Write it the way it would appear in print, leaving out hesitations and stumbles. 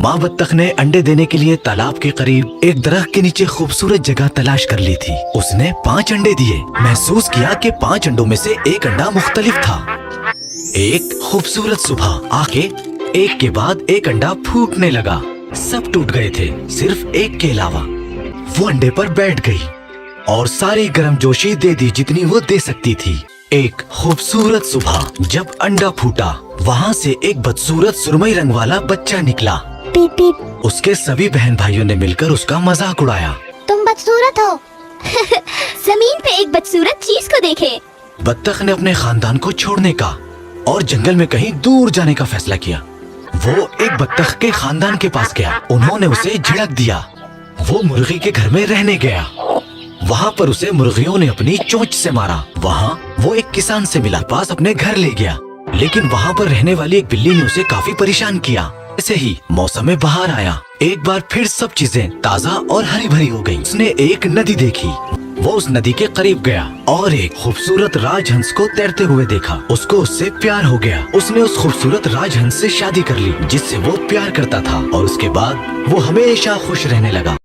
माँ बत्तख ने अंडे देने के लिए तालाब के करीब एक दरख्त के नीचे खूबसूरत जगह तलाश कर ली थी। उसने 5 अंडे दिए। महसूस किया कि 5 अंडों में से एक अंडा मुख्तलिफ था। एक खूबसूरत सुबह आके एक के बाद एक अंडा फूटने लगा। सब टूट गए थे, सिर्फ एक के अलावा। वो अंडे पर बैठ गई और सारी गर्मजोशी दे दी जितनी वो दे सकती थी। एक खूबसूरत सुबह जब अंडा फूटा, वहाँ से एक बदसूरत सुरमई रंग वाला बच्चा निकला। पीप पीप। उसके सभी बहन भाइयों ने मिलकर उसका मजाक उड़ाया। तुम बदसूरत हो। जमीन पे एक बदसूरत चीज को देखे। बत्तख ने अपने खानदान को छोड़ने का और जंगल में कहीं दूर जाने का फैसला किया। वो एक बत्तख के खानदान के पास गया। उन्होंने उसे झिड़क दिया। वो मुर्गी के घर में रहने गया। वहाँ पर उसे मुर्गियों ने अपनी चोंच से मारा। वहाँ वो एक किसान से मिला, पास अपने घर ले गया। लेकिन वहाँ पर रहने वाली एक बिल्ली ने उसे काफी परेशान किया। ऐसे ही मौसम में बहार आया। एक बार फिर सब चीजें ताजा और हरी भरी हो गयी। उसने एक नदी देखी। वो उस नदी के करीब गया और एक खूबसूरत राजहंस को तैरते हुए देखा। उसको उससे प्यार हो गया। उसने उस खूबसूरत राजहंस से शादी कर ली जिससे वो प्यार करता था और उसके बाद वो हमेशा खुश रहने लगा।